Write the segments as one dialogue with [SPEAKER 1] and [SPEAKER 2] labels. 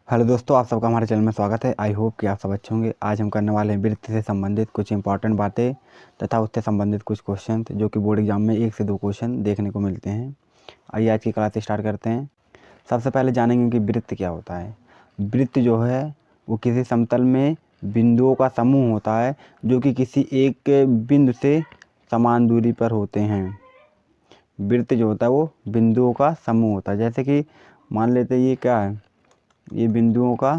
[SPEAKER 1] Hello दोस्तों, आप सबका हमारे चैनल में स्वागत है। आई होप कि आप सब अच्छे होंगे। आज हम करने वाले हैं वृत्त से संबंधित कुछ इंपॉर्टेंट बातें तथा उससे संबंधित कुछ क्वेश्चन जो कि बोर्ड एग्जाम में 1 से 2 क्वेश्चन देखने को मिलते हैं। आइए आज की क्लास स्टार्ट करते हैं। सबसे पहले जानेंगे कि वृत्त क्या होता है। वृत्त जो है वो किसी समतल में बिंदुओं का समूह होता है जो कि किसी एक बिंदु से समान दूरी पर होते हैं। वृत्त जो होता है वो बिंदुओं का समूह होता है। जैसे कि मान लेते हैं ये क्या है, ये बिंदुओं का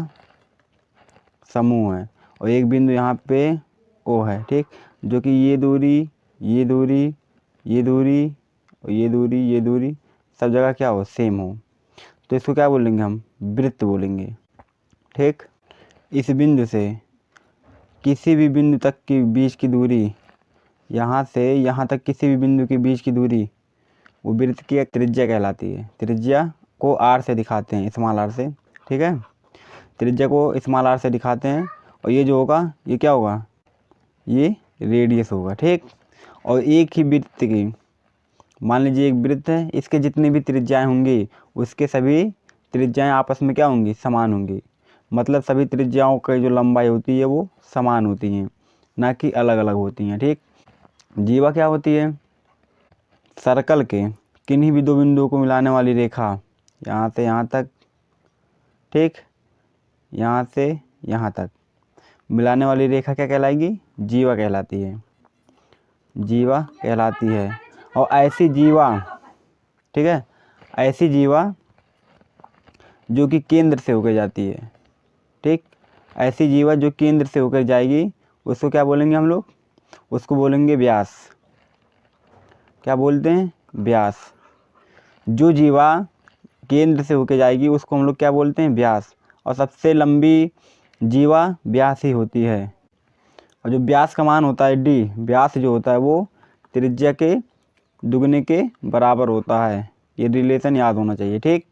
[SPEAKER 1] समूह है और एक बिंदु यहाँ पे ओ है, ठीक, जो कि ये दूरी ये दूरी ये दूरी और ये दूरी सब जगह क्या हो, सेम हो, तो इसको क्या बोलेंगे, हम वृत्त बोलेंगे। ठीक, इस बिंदु से किसी भी बिंदु तक की बीच की दूरी, यहाँ से यहाँ तक किसी भी बिंदु के बीच की दूरी वो वृत्त की एक त्रिज्या कहलाती है। त्रिज्या को आर से दिखाते हैं, स्मॉल आर से। ठीक है, त्रिज्या को स्मॉल आर से दिखाते हैं और ये जो होगा ये क्या होगा, ये रेडियस होगा। ठीक, और एक ही वृत्त की, मान लीजिए एक वृत्त है, इसके जितनी भी त्रिज्याएं होंगी उसके सभी त्रिज्याएं आपस में क्या होंगी, समान होंगी। मतलब सभी त्रिज्याओं की जो लंबाई होती है वो समान होती हैं, ना कि अलग अलग होती हैं। ठीक, जीवा क्या होती है, सर्कल के किन्हीं भी दो बिंदुओं को मिलाने वाली रेखा, यहाँ से यहाँ तक, ठीक, यहाँ से यहाँ तक मिलाने वाली रेखा क्या कहलाएगी, जीवा कहलाती है। जीवा कहलाती है। और ऐसी जीवा, ठीक है, ऐसी जीवा जो कि केंद्र से होकर जाती है, ठीक, ऐसी जीवा जो केंद्र से होकर जाएगी उसको क्या बोलेंगे हम लोग, उसको बोलेंगे व्यास। क्या बोलते हैं, व्यास। जो जीवा केंद्र से होकर जाएगी उसको हम लोग क्या बोलते हैं, व्यास। और सबसे लंबी जीवा व्यास ही होती है। और जो व्यास का मान होता है डी, व्यास जो होता है वो त्रिज्या के दुगने के बराबर होता है। ये रिलेशन याद होना चाहिए। ठीक,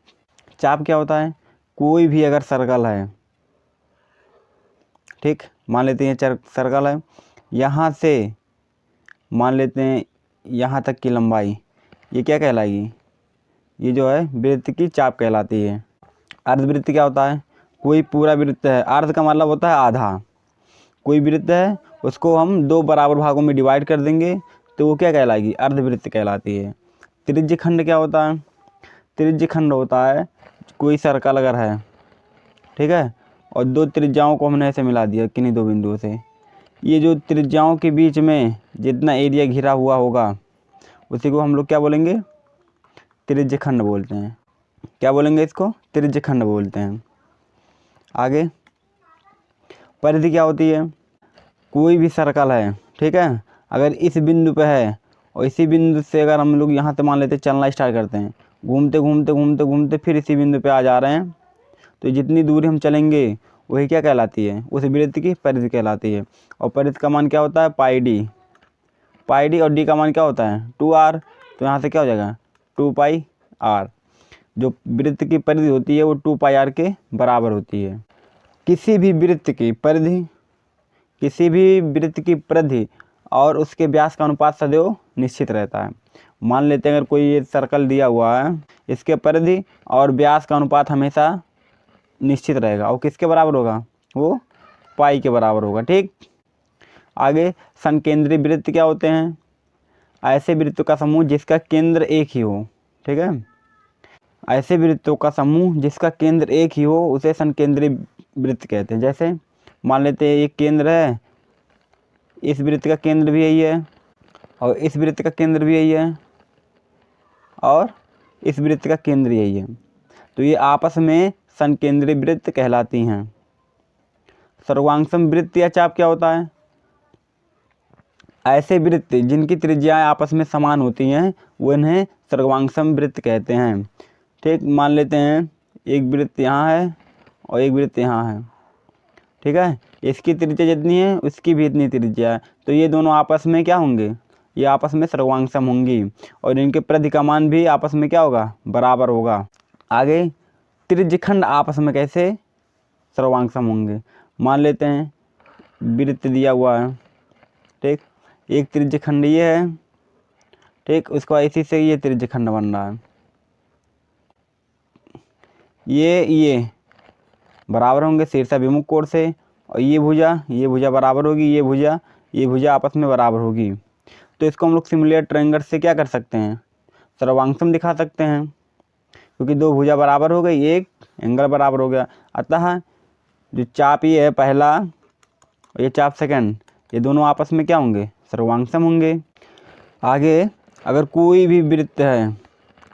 [SPEAKER 1] चाप क्या होता है, कोई भी अगर सर्कल है, ठीक, मान लेते हैं सर्कल है, यहाँ से मान लेते हैं यहाँ तक की लंबाई, ये क्या कहलाएगी, ये जो है वृत्त की चाप कहलाती है। अर्धवृत्त क्या होता है, कोई पूरा वृत्त है, अर्ध का मतलब होता है आधा, कोई वृत्त है उसको हम 2 बराबर भागों में डिवाइड कर देंगे तो वो क्या कहलाएगी, अर्धवृत्त कहलाती है। त्रिज्यखंड क्या होता है, त्रिज्यखंड होता है कोई सर्कल अगर है, ठीक है, और 2 त्रिज्याओं को हमने ऐसे मिला दिया किन्हीं 2 बिंदुओं से, ये जो त्रिज्याओं के बीच में जितना एरिया घिरा हुआ होगा उसी को हम लोग क्या बोलेंगे, त्रिज्यखंड बोलते हैं। क्या बोलेंगे इसको, त्रिज्यखंड बोलते हैं। आगे परिधि क्या होती है, कोई भी सर्कल है, ठीक है, अगर इस बिंदु पे है और इसी बिंदु से अगर हम लोग यहाँ से मान लेते चलना स्टार्ट करते हैं, घूमते घूमते घूमते घूमते फिर इसी बिंदु पे आ जा रहे हैं, तो जितनी दूरी हम चलेंगे वही क्या कहलाती है, उस वृत्त की परिधि कहलाती है। और परिधि का मान क्या होता है, पाई डी। पाई डी और डी का मान क्या होता है, 2r, तो यहाँ से क्या हो जाएगा 2πr। जो वृत्त की परिधि होती है वो 2πr के बराबर होती है। किसी भी वृत्त की परिधि, किसी भी वृत्त की परिधि और उसके व्यास का अनुपात सदैव निश्चित रहता है। मान लेते हैं अगर कोई ये सर्कल दिया हुआ है, इसके परिधि और व्यास का अनुपात हमेशा निश्चित रहेगा और किसके बराबर होगा, वो पाई के बराबर होगा। ठीक, आगे संकेंद्री वृत्त क्या होते हैं, ऐसे वृत्तों का समूह जिसका केंद्र एक ही हो। ठीक है, ऐसे वृत्तों का समूह जिसका केंद्र एक ही हो उसे संकेंद्री वृत्त कहते हैं। जैसे मान लेते हैं एक केंद्र है, इस वृत्त का केंद्र भी यही है और इस वृत्त का केंद्र भी यही है और इस वृत्त का केंद्र यही है, तो ये आपस में संकेंद्री वृत्त कहलाती हैं। सर्वांगसम वृत्त या चाप क्या होता है, ऐसे वृत्त जिनकी त्रिज्याएं आपस में समान होती हैं वो इन्हें सर्वांगसम वृत्त कहते हैं। ठीक, मान लेते हैं एक वृत्त यहाँ है और एक वृत्त यहाँ है, ठीक है, इसकी त्रिज्या जितनी है उसकी भी इतनी त्रिज्या है, तो ये दोनों आपस में क्या होंगे, ये आपस में सर्वांगसम होंगी और इनके परिधि का मान भी आपस में क्या होगा, बराबर होगा। आगे त्रिज्यखंड आपस में कैसे सर्वांगसम होंगे, मान लेते हैं वृत्त दिया हुआ है, ठीक, एक त्रिज्यखंड ये है, ठीक, उसके बाद इसी से ये त्रिज्यखंड बन रहा है, ये बराबर होंगे शीर्षाभिमुख कोण से, और ये भुजा बराबर होगी, ये भुजा आपस में बराबर होगी। तो इसको हम लोग सिमिलर ट्रायंगल से क्या कर सकते हैं, सर्वांगसम दिखा सकते हैं, क्योंकि दो भुजा बराबर हो गई, एक एंगल बराबर हो गया। अतः जो चाप ये है पहला और ये चाप सेकंड, ये दोनों आपस में क्या होंगे, सर्वांगसम होंगे। आगे अगर कोई भी वृत्त है,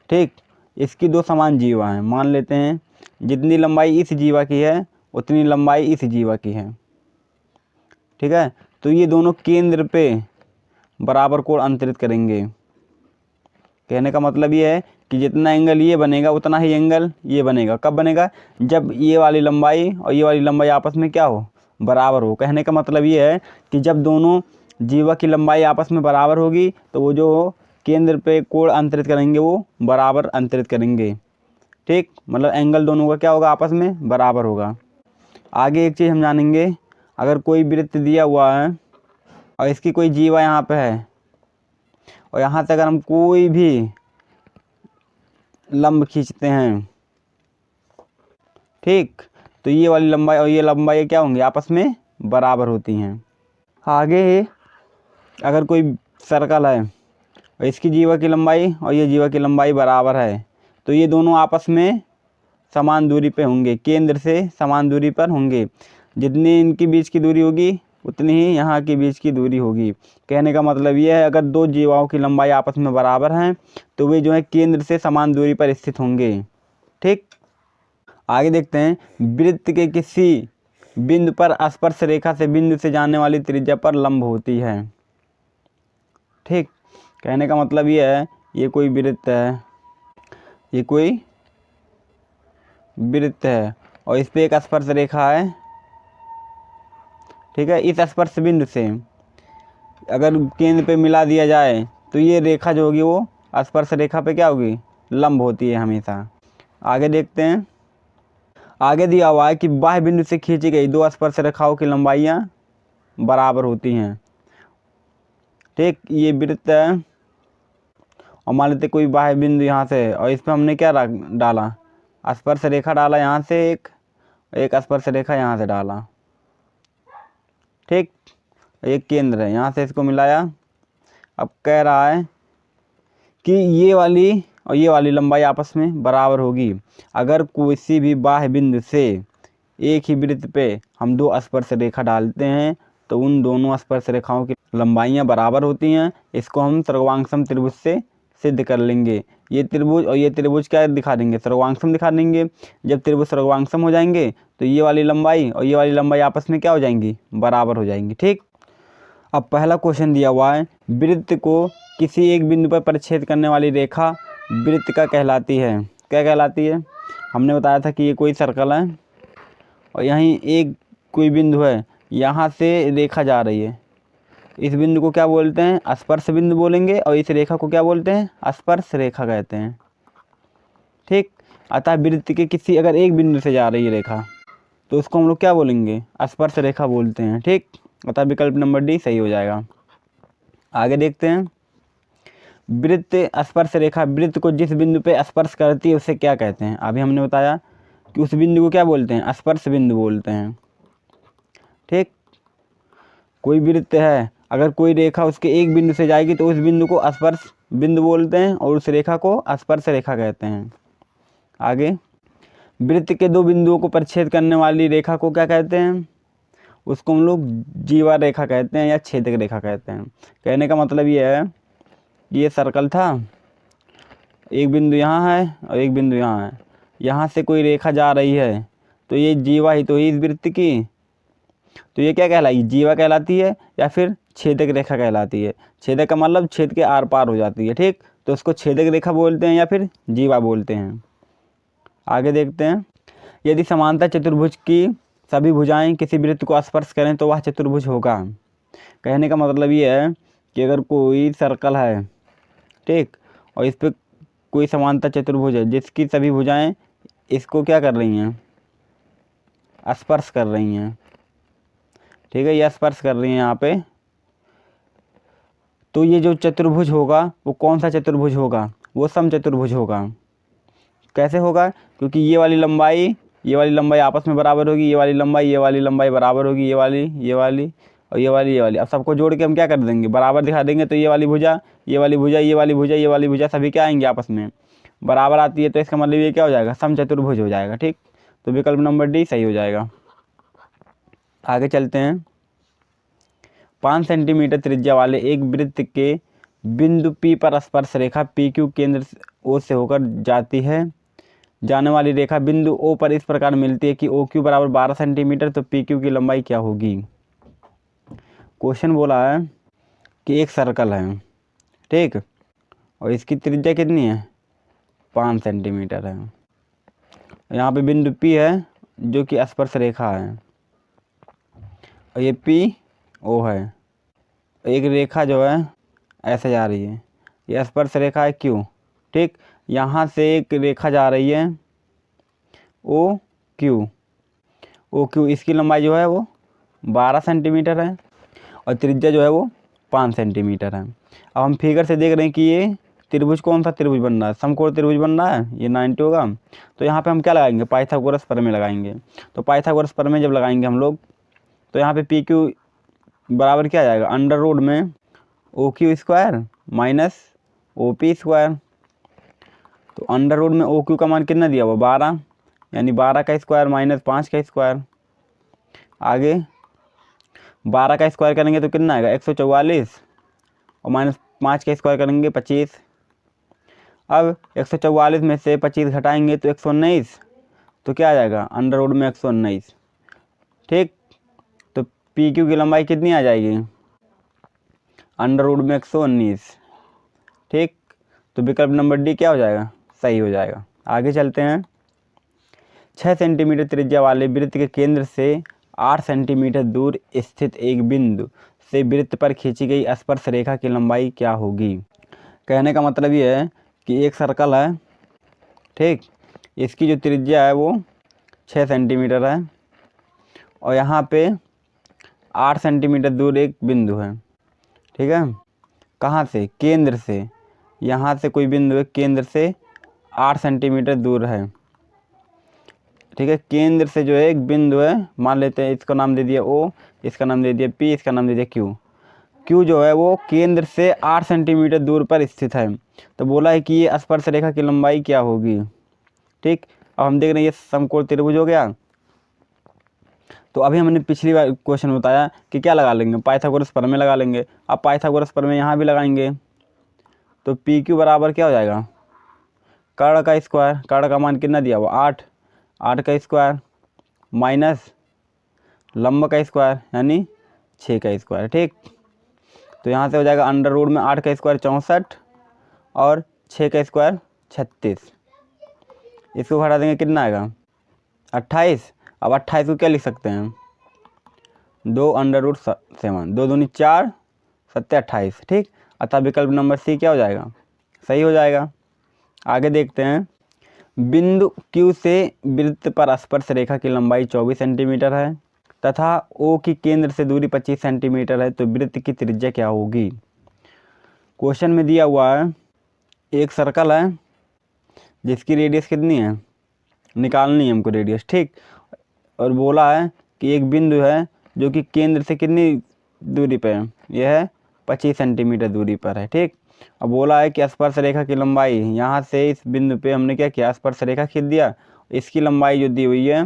[SPEAKER 1] ठीक, इसकी दो समान जीवा हैं, मान लेते हैं जितनी लंबाई इस जीवा की है उतनी लंबाई इस जीवा की है, ठीक है। तो ये दोनों केंद्र पे बराबर कोण अंतरित करेंगे। कहने का मतलब ये है कि जितना एंगल ये बनेगा उतना ही एंगल ये बनेगा। कब बनेगा, जब ये वाली लंबाई और ये वाली लंबाई आपस में क्या हो, बराबर हो। कहने का मतलब ये है कि जब दोनों जीवा की लंबाई आपस में बराबर होगी तो वो जो केंद्र पे कोण अंतरित करेंगे वो बराबर अंतरित करेंगे, ठीक। मतलब एंगल दोनों का क्या होगा, आपस में बराबर होगा। आगे एक चीज़ हम जानेंगे, अगर कोई वृत्त दिया हुआ है और इसकी कोई जीवा यहाँ पे है और यहाँ से अगर हम कोई भी लंब खींचते हैं, ठीक, तो ये वाली लंबाई और ये लंबाई क्या होंगी, आपस में बराबर होती हैं। आगे अगर कोई सर्कल है और इसकी जीवा की लंबाई और ये जीवा की लंबाई बराबर है तो ये दोनों आपस में समान दूरी पे होंगे, केंद्र से समान दूरी पर होंगे। जितनी इनकी बीच की दूरी होगी उतनी ही यहाँ की बीच की दूरी होगी। कहने का मतलब ये है अगर दो जीवाओं की लंबाई आपस में बराबर हैं तो वे जो है केंद्र से समान दूरी पर स्थित होंगे, ठीक। आगे देखते हैं, वृत्त के किसी बिंदु पर स्पर्श रेखा से बिंदु से जाने वाली त्रिज्या पर लंब होती है, ठीक। कहने का मतलब ये है ये कोई वृत्त है, ये कोई वृत्त है और इस पे एक स्पर्श रेखा है, ठीक है। इस स्पर्श बिंदु से अगर केंद्र पे मिला दिया जाए तो ये रेखा जो होगी वो स्पर्श रेखा पे क्या होगी, लंब होती है हमेशा। आगे देखते हैं, आगे दिया हुआ है कि बाह्य बिंदु से खींची गई दो स्पर्श रेखाओं की लंबाइयाँ बराबर होती हैं, ठीक। ये वृत्त है और मान लेते कोई बाह्य बिंदु यहाँ से है और इस पर हमने क्या डाला, स्पर्श रेखा डाला, यहाँ से एक स्पर्श रेखा यहाँ से डाला, ठीक। एक केंद्र है, यहाँ से इसको मिलाया। अब कह रहा है कि ये वाली और ये वाली लंबाई आपस में बराबर होगी। अगर किसी भी बाह्य बिंदु से एक ही वृत्त पे हम दो स्पर्श रेखा डालते हैं तो उन दोनों स्पर्श रेखाओं की लंबाइयाँ बराबर होती हैं। इसको हम सर्वांगसम त्रिभुज से सिद्ध कर लेंगे। ये त्रिभुज और ये त्रिभुज क्या दिखा देंगे, सर्वांगसम दिखा देंगे। जब त्रिभुज सर्वांगसम हो जाएंगे तो ये वाली लंबाई और ये वाली लंबाई आपस में क्या हो जाएंगी, बराबर हो जाएंगी, ठीक। अब पहला क्वेश्चन दिया हुआ है, वृत्त को किसी एक बिंदु पर परिच्छेद करने वाली रेखा वृत्त का कहलाती है। क्या कहलाती है, हमने बताया था कि ये कोई सर्कल है और यहीं एक कोई बिंदु है, यहाँ से रेखा जा रही है। इस बिंदु को क्या बोलते हैं, स्पर्श बिंदु बोलेंगे और इस रेखा को क्या बोलते हैं, स्पर्श रेखा कहते हैं, ठीक। अतः वृत्त के किसी अगर एक बिंदु से जा रही है रेखा तो उसको हम लोग क्या बोलेंगे, स्पर्श रेखा बोलते हैं, ठीक। अतः विकल्प नंबर डी सही हो जाएगा। आगे देखते हैं, वृत्त स्पर्श रेखा वृत्त को जिस बिंदु पे स्पर्श करती है उसे क्या कहते हैं। अभी हमने बताया कि उस बिंदु को क्या बोलते हैं, स्पर्श बिंदु बोलते हैं, ठीक। कोई वृत्त है, अगर कोई रेखा उसके एक बिंदु से जाएगी तो उस बिंदु को स्पर्श बिंदु बोलते हैं और उस रेखा को स्पर्श रेखा कहते हैं। आगे, वृत्त के दो बिंदुओं को परिच्छेद करने वाली रेखा को क्या कहते हैं, उसको हम लोग जीवा रेखा कहते हैं या छेदक रेखा कहते हैं। कहने का मतलब ये है, ये सर्कल था, एक बिंदु यहाँ है और एक बिंदु यहाँ है, यहाँ से कोई रेखा जा रही है तो ये जीवा ही तो है इस वृत्त की, तो ये क्या कहलाएगी, जीवा कहलाती है या फिर छेदक रेखा कहलाती है। छेदक का मतलब छेद के आर पार हो जाती है, ठीक। तो उसको छेदक रेखा बोलते हैं या फिर जीवा बोलते हैं। आगे देखते हैं, यदि समांतर चतुर्भुज की सभी भुजाएं किसी वृत्त को स्पर्श करें तो वह चतुर्भुज होगा। कहने का मतलब ये है कि अगर कोई सर्कल है, ठीक, और इस पर कोई समांतर चतुर्भुज है जिसकी सभी भुजाएं इसको क्या कर रही हैं, स्पर्श कर रही हैं, ठीक है, ये स्पर्श कर रही हैं यहाँ पे, तो ये जो चतुर्भुज होगा वो कौन सा चतुर्भुज होगा, वो समचतुर्भुज होगा। कैसे होगा, क्योंकि ये वाली लंबाई ये वाली लंबाई आपस में बराबर होगी, ये वाली लंबाई बराबर होगी, ये वाली और ये वाली। अब सबको जोड़ के हम क्या कर देंगे, बराबर दिखा देंगे। तो ये वाली भुजा, ये वाली भुजा, ये वाली भुजा, ये वाली भुजा सभी क्या आएंगे, आपस में बराबर आती है। तो इसका मतलब ये क्या हो जाएगा, समचतुर्भुज हो जाएगा। ठीक, तो विकल्प नंबर डी सही हो जाएगा। आगे चलते हैं। 5 सेंटीमीटर त्रिज्या वाले एक वृत्त के बिंदु P पर स्पर्श रेखा PQ केंद्र O से होकर जाती है। जाने वाली रेखा बिंदु O पर इस प्रकार मिलती है कि OQ बराबर 12 सेंटीमीटर, तो PQ की लंबाई क्या होगी। क्वेश्चन बोला है कि एक सर्कल है, ठीक, और इसकी त्रिज्या कितनी है, 5 सेंटीमीटर है। यहाँ पे बिंदु P है जो कि स्पर्श रेखा है, और ये PO है। एक रेखा जो है ऐसे जा रही है, ये स्पर्श रेखा है Q, ठीक। यहाँ से एक रेखा जा रही है OQ, इसकी लंबाई जो है वो 12 सेंटीमीटर है और त्रिज्या जो है वो 5 सेंटीमीटर है। अब हम फिगर से देख रहे हैं कि ये त्रिभुज कौन सा त्रिभुज बन रहा है, समकोण त्रिभुज बन रहा है, ये 90 होगा। तो यहाँ पे हम क्या लगाएंगे, पाइथागोरस प्रमेय लगाएंगे। तो पाइथागोरस प्रमेय जब लगाएंगे हम लोग, तो यहाँ पे PQ बराबर क्या आ जाएगा, अंडर रूट में OQ square minus OP square. तो अंडर रूट में OQ का मान कितना दिया हुआ, 12, यानी 12 का स्क्वायर माइनस 5 का स्क्वायर। आगे 12 का स्क्वायर करेंगे तो कितना आएगा, 144, और माइनस 5 का स्क्वायर करेंगे 25। अब 144 में से 25 घटाएंगे तो 119, तो क्या आ जाएगा, अंडर रूट में 119, ठीक। तो PQ की लंबाई कितनी आ जाएगी, अंडर रूट में 119, ठीक। तो विकल्प नंबर डी क्या हो जाएगा, सही हो जाएगा। आगे चलते हैं। 6 सेंटीमीटर त्रिज्या वाले वृत्त के केंद्र से 8 सेंटीमीटर दूर स्थित एक बिंदु से वृत्त पर खींची गई स्पर्श रेखा की लंबाई क्या होगी। कहने का मतलब ये है कि एक सर्कल है, ठीक, इसकी जो त्रिज्या है वो 6 सेंटीमीटर है, और यहाँ पे 8 सेंटीमीटर दूर एक बिंदु है, ठीक है। कहाँ से, केंद्र से, यहाँ से कोई बिंदु है, केंद्र से 8 सेंटीमीटर दूर है, ठीक है। केंद्र से जो है एक बिंदु है, मान लेते हैं इसका नाम दे दिया O, इसका नाम दे दिया P, इसका नाम दे दिया Q। Q जो है वो केंद्र से 8 सेंटीमीटर दूर पर स्थित है। तो बोला है कि ये स्पर्श रेखा की लंबाई क्या होगी, ठीक। अब हम देख रहे हैं ये समकोण त्रिभुज हो गया। तो अभी हमने पिछली बार क्वेश्चन बताया कि क्या लगा लेंगे, पाइथागोरस प्रमेय लगा लेंगे। अब पाइथागोरस प्रमेय यहाँ भी लगाएंगे, तो PQ बराबर क्या हो जाएगा, कर्ण का स्क्वायर, कर्ण का मान कितना दिया हुआ 8, 8 का स्क्वायर माइनस लंब का स्क्वायर यानी 6 का स्क्वायर, ठीक। तो यहाँ से हो जाएगा अंडर रूट में 8 का स्क्वायर 64 और 6 का स्क्वायर 36। इसको घटा देंगे कितना आएगा 28। अब 28 को क्या लिख सकते हैं, 2 अंडर रूट 7, 2 दूनी 4, 7 28, ठीक। अतः विकल्प नंबर सी क्या हो जाएगा, सही हो जाएगा। आगे देखते हैं। बिंदु Q से वृत्त पर स्पर्श रेखा की लंबाई 24 सेंटीमीटर है तथा O की केंद्र से दूरी 25 सेंटीमीटर है, तो वृत्त की त्रिज्या क्या होगी। क्वेश्चन में दिया हुआ है एक सर्कल है जिसकी रेडियस कितनी है, निकालनी है हमको रेडियस, ठीक। और बोला है कि एक बिंदु है जो कि केंद्र से कितनी दूरी पर है, यह है 25 सेंटीमीटर दूरी पर है, ठीक। अब बोला है कि स्पर्श रेखा की लंबाई, यहाँ से इस बिंदु पे हमने क्या किया, स्पर्श रेखा खींच दिया, इसकी लंबाई जो दी हुई है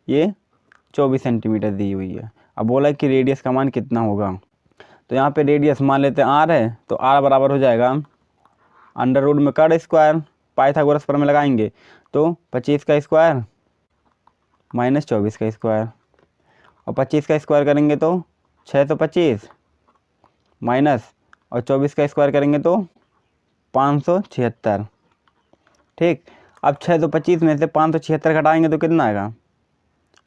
[SPEAKER 1] ये 24 सेंटीमीटर दी हुई है। अब बोला है कि रेडियस का मान कितना होगा, तो यहाँ पे रेडियस मान लेते हैं r है, तो r बराबर हो जाएगा अंडर रूट में कर्ण स्क्वायर, पाइथागोरस प्रमेय लगाएंगे तो 25 का स्क्वायर माइनस 24 का स्क्वायर, और 25 का स्क्वायर करेंगे तो 625 माइनस, और 24 का स्क्वायर करेंगे तो 576, ठीक। अब 625 में से 576 घटाएंगे तो कितना आएगा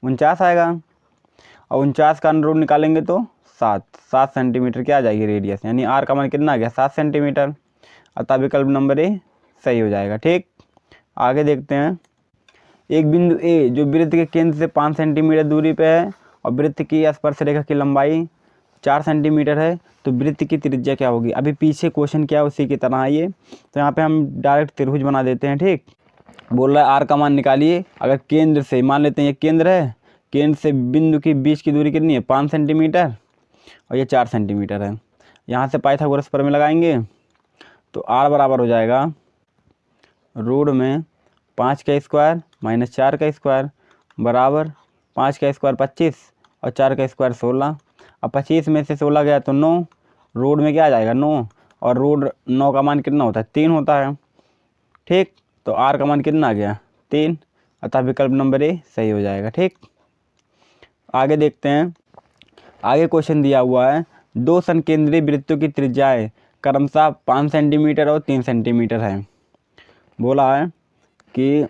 [SPEAKER 1] 49 आएगा, और 49 का अंडर रूट निकालेंगे तो 7 सेंटीमीटर क्या आ जाएगी रेडियस, यानी r का मान कितना आ गया 7 सेंटीमीटर। अतः विकल्प नंबर ए सही हो जाएगा, ठीक। आगे देखते हैं। एक बिंदु A जो वृत्त के केंद्र से 5 सेंटीमीटर दूरी पे है और वृत्त की स्पर्श रेखा की लंबाई 4 सेंटीमीटर है, तो वृत्त की त्रिज्या क्या होगी। अभी पीछे क्वेश्चन क्या है उसी की तरह है ये, तो यहाँ पे हम डायरेक्ट त्रिभुज बना देते हैं, ठीक। बोल रहा है आर का मान निकालिए। अगर केंद्र से, मान लेते हैं ये केंद्र है, केंद्र से बिंदु के बीच की दूरी कितनी है 5 सेंटीमीटर और ये 4 सेंटीमीटर है। यहाँ से पाइथागोरस प्रमेय लगाएंगे तो आर बराबर हो जाएगा रूट में 5 का स्क्वायर माइनस 4 का स्क्वायर बराबर 5 का स्क्वायर 25 और 4 का स्क्वायर 16। अब 25 में से 16 गया तो 9, रूट में क्या आ जाएगा 9, और रूट 9 का मान कितना होता है 3 होता है। ठीक, तो आर का मान कितना आ गया 3, अतः विकल्प नंबर ए सही हो जाएगा। ठीक, आगे देखते हैं। आगे क्वेश्चन दिया हुआ है 2 संकेंद्रीय वृत्तों की त्रिज्याएं क्रमशः 5 सेंटीमीटर और 3 सेंटीमीटर है। बोला है कि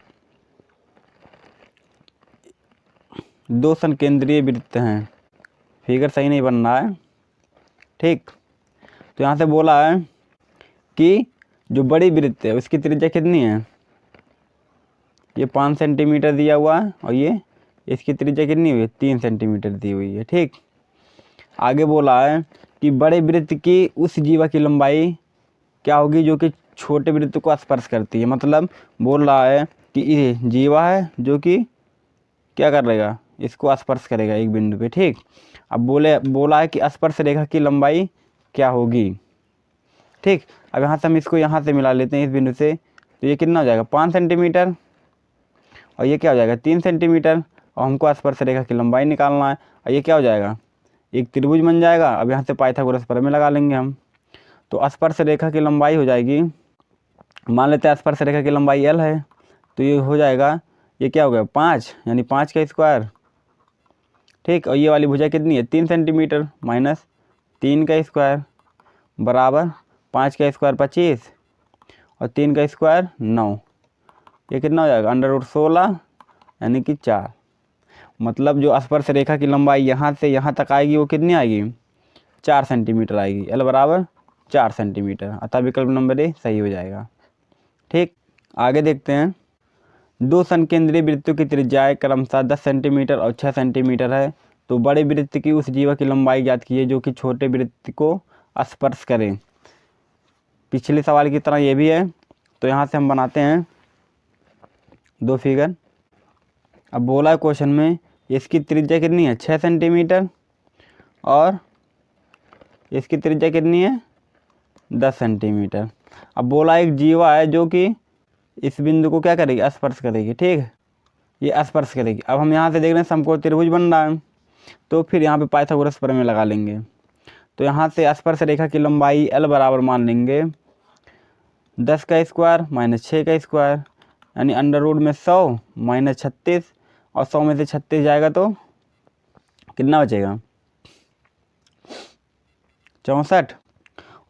[SPEAKER 1] 2 संकेंद्रीय वृत्त हैं, फिगर सही नहीं बन रहा है। ठीक, तो यहाँ से बोला है कि जो बड़ी वृत्त है उसकी त्रिज्या कितनी है, ये 5 सेंटीमीटर दिया हुआ है और ये इसकी त्रिज्या कितनी हुई है 3 सेंटीमीटर दी हुई है। ठीक, आगे बोला है कि बड़े वृत्त की उस जीवा की लंबाई क्या होगी जो कि छोटे वृत्त को स्पर्श करती है। मतलब बोल रहा है कि ये जीवा है जो कि क्या कर रहेगा, इसको स्पर्श करेगा एक बिंदु पे। ठीक, अब बोला है कि स्पर्श रेखा की लंबाई क्या होगी। ठीक, अब यहाँ से हम इसको यहाँ से मिला लेते हैं इस बिंदु से, तो ये कितना हो जाएगा 5 सेंटीमीटर और ये क्या हो जाएगा 3 सेंटीमीटर, और हमको स्पर्श रेखा की लंबाई निकालना है और ये क्या हो जाएगा एक त्रिभुज बन जाएगा। अब यहाँ से पाइथागोरस प्रमेय लगा लेंगे हम, तो स्पर्श रेखा की लंबाई हो जाएगी, मान लेते हैं स्पर्श रेखा की लंबाई L है, तो ये हो जाएगा, ये क्या हो गया 5 यानी 5 का स्क्वायर। ठीक, और ये वाली भुजा कितनी है 3 सेंटीमीटर माइनस 3 का स्क्वायर बराबर 5 का स्क्वायर 25 और 3 का स्क्वायर 9, ये कितना हो जाएगा √16 यानी कि 4। मतलब जो स्पर्श रेखा की लंबाई यहाँ से यहाँ तक आएगी वो कितनी आएगी 4 सेंटीमीटर आएगी, L बराबर 4 सेंटीमीटर, अतः विकल्प नंबर ए सही हो जाएगा। ठीक, आगे देखते हैं। 2 संकेंद्रीय वृत्तों की त्रिज्याएं क्रमशः 10 सेंटीमीटर और 6 सेंटीमीटर है, तो बड़े वृत्त की उस जीवा की लंबाई ज्ञात कीजिए जो कि छोटे वृत्त को स्पर्श करें। पिछले सवाल की तरह ये भी है, तो यहाँ से हम बनाते हैं 2 फिगर। अब बोला है क्वेश्चन में इसकी त्रिज्या कितनी है 6 सेंटीमीटर और इसकी त्रिज्या कितनी है 10 सेंटीमीटर। अब बोला एक जीवा है जो कि इस बिंदु को क्या करेगी स्पर्श करेगी। ठीक है, ये स्पर्श करेगी। अब हम यहाँ से देख रहे हैं समकोण त्रिभुज बन रहा है, तो फिर यहाँ पे पाइथागोरस प्रमेय लगा लेंगे। तो यहाँ से स्पर्श रेखा की लंबाई L बराबर मान लेंगे 10 का स्क्वायर माइनस 6 का स्क्वायर यानी √ में 100 माइनस 36, और 100 में से 36 जाएगा तो कितना बचेगा 64,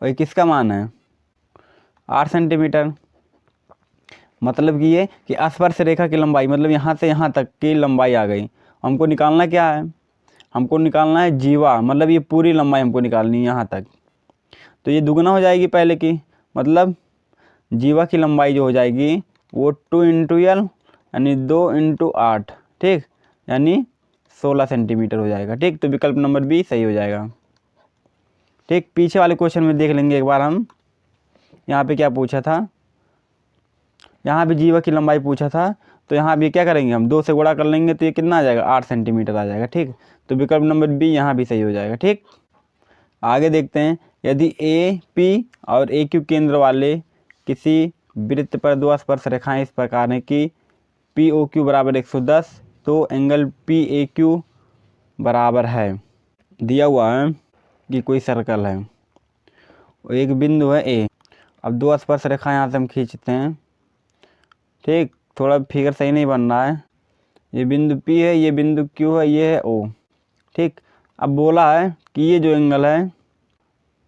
[SPEAKER 1] और ये किसका मान है 8 सेंटीमीटर। मतलब कि ये कि स्पर्श रेखा की लंबाई मतलब यहाँ से यहाँ तक की लंबाई आ गई। हमको निकालना क्या है, हमको निकालना है जीवा, मतलब ये पूरी लंबाई हमको निकालनी है यहाँ तक। तो ये दुगना हो जाएगी पहले की, मतलब जीवा की लंबाई जो हो जाएगी वो 2 × L यानी 2 × 8, ठीक, यानी 16 सेंटीमीटर हो जाएगा। ठीक, तो विकल्प नंबर बी सही हो जाएगा। ठीक, पीछे वाले क्वेश्चन में देख लेंगे एक बार हम, यहाँ पे क्या पूछा था, यहाँ भी जीवा की लंबाई पूछा था, तो यहाँ भी क्या करेंगे हम 2 से गुणा कर लेंगे तो ये कितना आ जाएगा 8 सेंटीमीटर आ जाएगा। ठीक, तो विकल्प नंबर बी यहाँ भी सही हो जाएगा। ठीक, आगे देखते हैं। यदि ए पी और ए क्यू केंद्र वाले किसी वृत्त पर 2 स्पर्श रेखाएं इस प्रकार हैं कि पी ओ क्यू बराबर 110, तो एंगल पी ए क्यू बराबर है। दिया हुआ है कि कोई सर्कल है, एक बिंदु है ए। अब 2 स्पर्श रेखा यहाँ से हम खींचते हैं। ठीक, थोड़ा फिगर सही नहीं बन रहा है, ये बिंदु P है, ये बिंदु Q है, ये है O। ठीक, अब बोला है कि ये जो एंगल है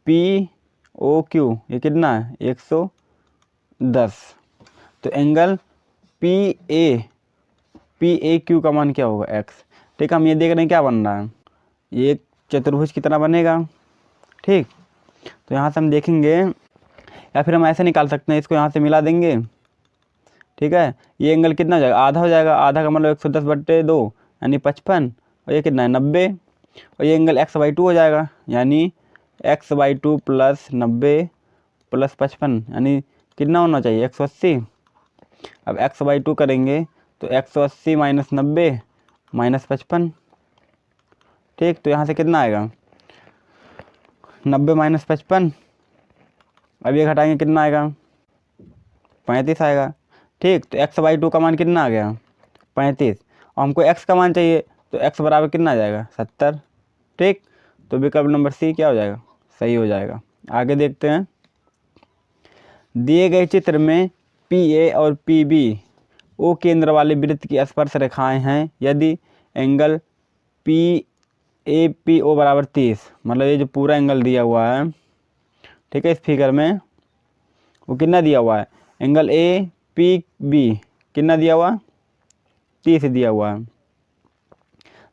[SPEAKER 1] POQ ये कितना है 110, तो एंगल PAQ का मान क्या होगा x। ठीक, हम ये देख रहे हैं क्या बन रहा है, ये एक चतुर्भुज की तरह बनेगा। ठीक, तो यहाँ से हम देखेंगे, या फिर हम ऐसे निकाल सकते हैं, इसको यहाँ से मिला देंगे। ठीक है, ये एंगल कितना हो जाएगा आधा हो जाएगा, आधा का मतलब 110/2 यानी 55, और ये कितना है 90, और ये एंगल x/2 हो जाएगा यानी x/2 + 90 + 55 यानी कितना होना चाहिए 180। अब x/2 करेंगे तो 180 माइनस 90 माइनस 55, ठीक। तो यहाँ से कितना आएगा 90 माइनस 55, अब ये घटाएंगे कितना आएगा 35 आएगा, ठीक। तो x/2 का मान कितना आ गया 35, और हमको x का मान चाहिए तो x बराबर कितना आ जाएगा 70, ठीक। तो विकल्प नंबर सी क्या हो जाएगा, सही हो जाएगा। आगे देखते हैं, दिए गए चित्र में PA और PB ओ केंद्र वाले वृत्त की स्पर्श रेखाएं हैं यदि एंगल PAPO बराबर 30, मतलब ये जो पूरा एंगल दिया हुआ है, ठीक है, इस फिगर में वो कितना दिया हुआ है, एंगल APB कितना दिया हुआ 30 दिया हुआ है।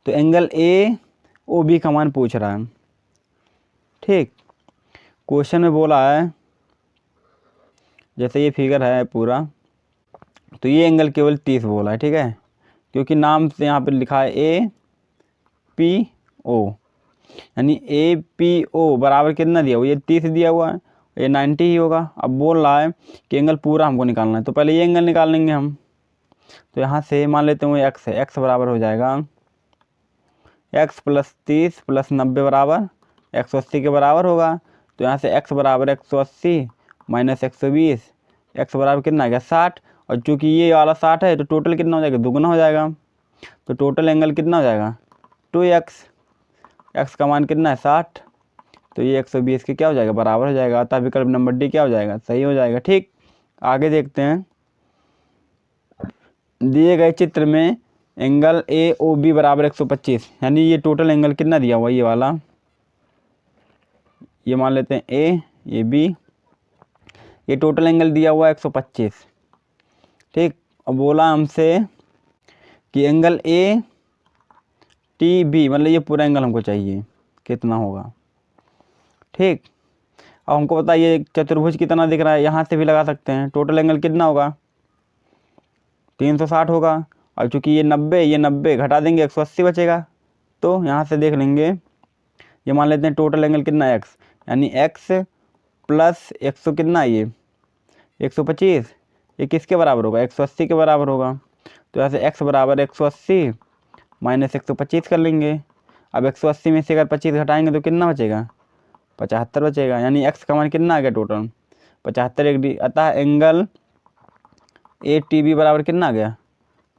[SPEAKER 1] तो एंगल AOB का मान पूछ रहा है, ठीक। क्वेश्चन में बोला है जैसे ये फिगर है पूरा, तो ये एंगल केवल 30 बोला है, ठीक है, क्योंकि नाम से यहाँ पे लिखा है APO, यानी APO बराबर कितना दिया हुआ, ये 30 दिया हुआ है, ये 90 ही होगा। अब बोल रहा है कि एंगल पूरा हमको निकालना है, तो पहले ये एंगल निकाल लेंगे हम। तो यहाँ से मान लेते हैं x है, x बराबर हो जाएगा x + 30 + 90 बराबर 180 के बराबर होगा। तो यहाँ से x बराबर 180 माइनस 120, x बराबर कितना आ गया 60, और चूँकि ये वाला 60 है तो टोटल कितना हो जाएगा, दुगुना हो जाएगा। तो टोटल एंगल कितना हो जाएगा 2x, x का मान कितना है 60, तो ये 120 के क्या हो जाएगा बराबर हो जाएगा। अतः विकल्प नंबर डी क्या हो जाएगा, सही हो जाएगा, ठीक। आगे देखते हैं, दिए गए चित्र में एंगल AOB बराबर 125, यानी ये टोटल एंगल कितना दिया हुआ, ये वाला, ये मान लेते हैं A, ये B, ये टोटल एंगल दिया हुआ है 125, ठीक। और बोला हमसे कि एंगल ATB, मतलब ये पूरा एंगल हमको चाहिए कितना होगा, ठीक। अब हमको पता है ये चतुर्भुज कितना दिख रहा है, यहाँ से भी लगा सकते हैं। टोटल एंगल कितना होगा 360 होगा, और चूँकि ये 90 घटा देंगे 180 बचेगा। तो यहाँ से देख लेंगे, ये मान लेते हैं टोटल एंगल कितना है x, यानी x + 100 कितना है ये 125, ये किसके बराबर होगा 180 के बराबर होगा। तो यहाँ से x बराबर 180 माइनस 125 कर लेंगे। अब 180 में से अगर 25 घटाएंगे तो कितना बचेगा 75 बचेगा, यानी x का मान कितना आ गया टोटल 75 डिग्री। अतः एंगल ATB बराबर कितना आ गया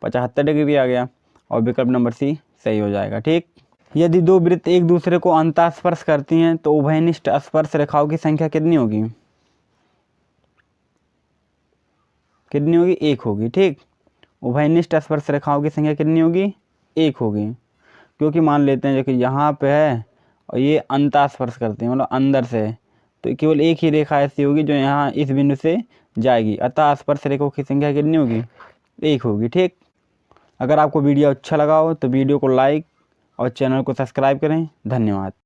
[SPEAKER 1] 75 डिग्री आ गया, और विकल्प नंबर सी सही हो जाएगा, ठीक। यदि दो वृत्त एक दूसरे को अंतःस्पर्श करती हैं तो उभयनिष्ठ स्पर्श रेखाओं की संख्या कितनी होगी, कितनी होगी 1 होगी, ठीक। उभयनिष्ठ स्पर्श रेखाओं की संख्या कितनी होगी 1 होगी, क्योंकि मान लेते हैं जो कि यहाँ पे है और ये अंतःस्पर्श करते हैं, मतलब अंदर से, तो केवल एक ही रेखा ऐसी होगी जो यहाँ इस बिंदु से जाएगी। अतः स्पर्श रेखाओं की संख्या कितनी होगी 1 होगी, ठीक। अगर आपको वीडियो अच्छा लगा हो तो वीडियो को लाइक और चैनल को सब्सक्राइब करें। धन्यवाद।